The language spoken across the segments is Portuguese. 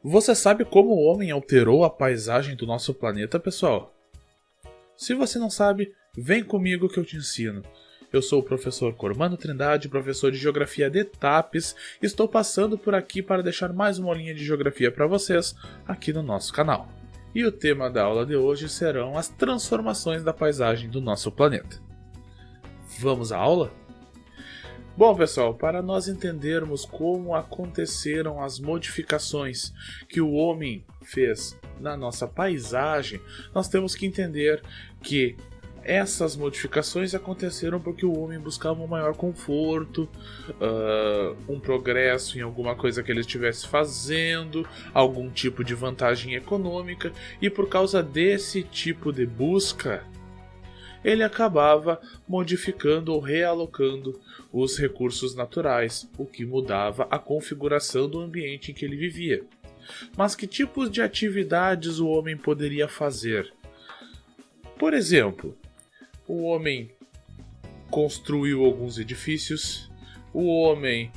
Você sabe como o homem alterou a paisagem do nosso planeta, pessoal? Se você não sabe, vem comigo que eu te ensino. Eu sou o professor Cormano Trindade, professor de Geografia de TAPES. Estou passando por aqui para deixar mais uma aulinha de Geografia para vocês aqui no nosso canal. E o tema da aula de hoje serão as transformações da paisagem do nosso planeta. Vamos à aula? Bom, pessoal, para nós entendermos como aconteceram as modificações que o homem fez na nossa paisagem, nós temos que entender que essas modificações aconteceram porque o homem buscava um maior conforto, um progresso em alguma coisa que ele estivesse fazendo, algum tipo de vantagem econômica, e por causa desse tipo de busca, ele acabava modificando ou realocando os recursos naturais, o que mudava a configuração do ambiente em que ele vivia. Mas que tipos de atividades o homem poderia fazer? Por exemplo, o homem construiu alguns edifícios, o homem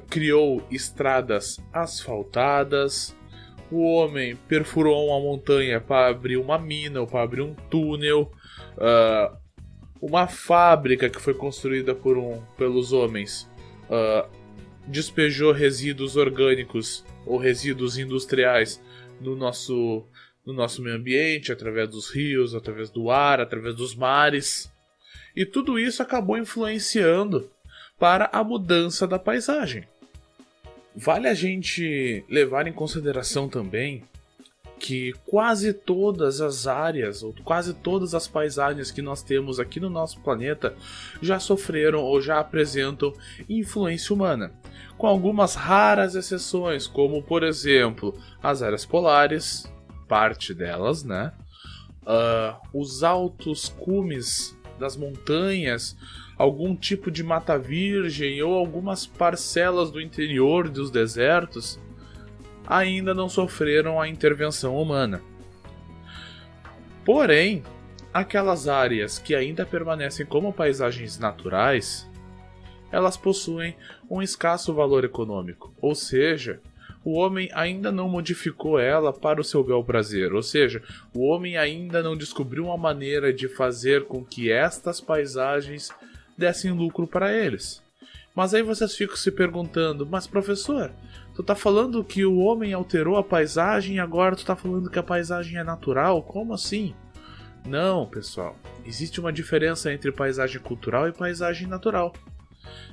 criou estradas asfaltadas, o homem perfurou uma montanha para abrir uma mina ou para abrir um túnel, uma fábrica que foi construída pelos homens despejou resíduos orgânicos ou resíduos industriais no nosso meio ambiente, através dos rios, através do ar, através dos mares. E tudo isso acabou influenciando para a mudança da paisagem. Vale a gente levar em consideração também que quase todas as áreas, ou quase todas as paisagens que nós temos aqui no nosso planeta já sofreram ou já apresentam influência humana, com algumas raras exceções, como por exemplo as áreas polares, parte delas, né? Os altos cumes das montanhas, algum tipo de mata virgem ou algumas parcelas do interior dos desertos ainda não sofreram a intervenção humana. Porém, aquelas áreas que ainda permanecem como paisagens naturais, elas possuem um escasso valor econômico, ou seja, o homem ainda não modificou ela para o seu bel prazer, ou seja, o homem ainda não descobriu uma maneira de fazer com que estas paisagens dessem lucro para eles. Mas aí vocês ficam se perguntando, mas professor, tu tá falando que o homem alterou a paisagem e agora tu tá falando que a paisagem é natural? Como assim? Não, pessoal, existe uma diferença entre paisagem cultural e paisagem natural.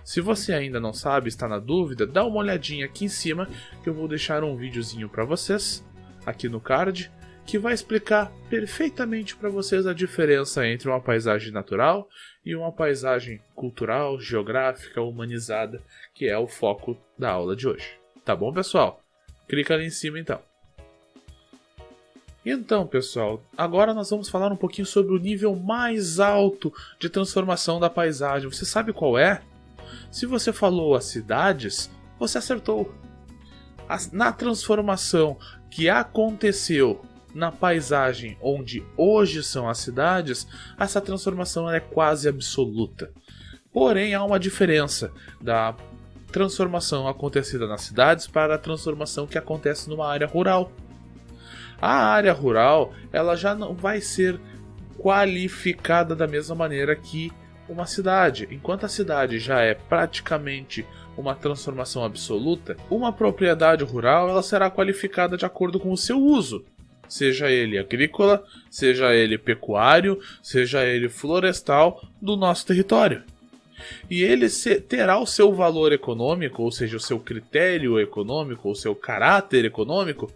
Se você ainda não sabe, está na dúvida, dá uma olhadinha aqui em cima que eu vou deixar um videozinho para vocês, aqui no card, que vai explicar perfeitamente para vocês a diferença entre uma paisagem natural e uma paisagem cultural, geográfica, humanizada, que é o foco da aula de hoje. Tá bom, pessoal? Clica ali em cima então. Então, pessoal, agora nós vamos falar um pouquinho sobre o nível mais alto de transformação da paisagem. Você sabe qual é? Se você falou as cidades, você acertou. Na transformação que aconteceu na paisagem onde hoje são as cidades, essa transformação é quase absoluta. Porém, há uma diferença da transformação acontecida nas cidades para a transformação que acontece numa área rural. A área rural, ela já não vai ser qualificada da mesma maneira que uma cidade. Enquanto a cidade já é praticamente uma transformação absoluta, uma propriedade rural ela será qualificada de acordo com o seu uso. Seja ele agrícola, seja ele pecuário, seja ele florestal do nosso território. E ele terá o seu valor econômico, ou seja, o seu critério econômico, o seu caráter econômico,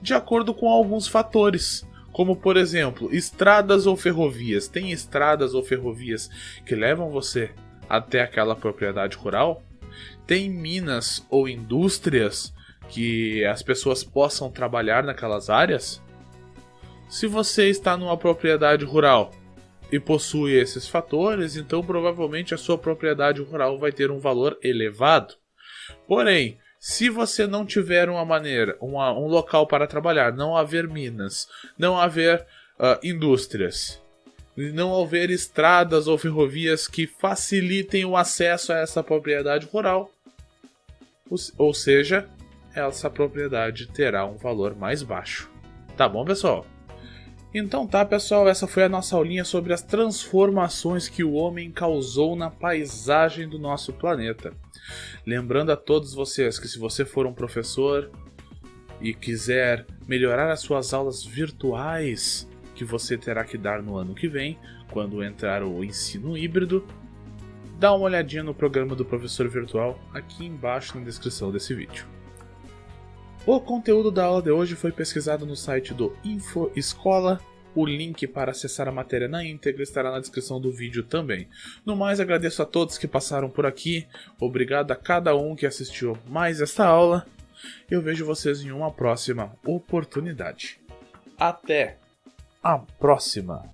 de acordo com alguns fatores, como por exemplo, estradas ou ferrovias. Tem estradas ou ferrovias que levam você até aquela propriedade rural? Tem minas ou indústrias que as pessoas possam trabalhar naquelas áreas? Se você está numa propriedade rural e possui esses fatores, então provavelmente a sua propriedade rural vai ter um valor elevado. Porém, se você não tiver uma maneira, um local para trabalhar, não haver minas, não haver indústrias, não houver estradas ou ferrovias que facilitem o acesso a essa propriedade rural, ou seja, essa propriedade terá um valor mais baixo. Tá bom, pessoal? Então tá, pessoal, essa foi a nossa aulinha sobre as transformações que o homem causou na paisagem do nosso planeta. Lembrando a todos vocês que se você for um professor e quiser melhorar as suas aulas virtuais que você terá que dar no ano que vem, quando entrar o ensino híbrido, dá uma olhadinha no programa do professor virtual aqui embaixo na descrição desse vídeo. O conteúdo da aula de hoje foi pesquisado no site do InfoEscola. O link para acessar a matéria na íntegra estará na descrição do vídeo também. No mais, agradeço a todos que passaram por aqui. Obrigado a cada um que assistiu mais esta aula. Eu vejo vocês em uma próxima oportunidade. Até a próxima!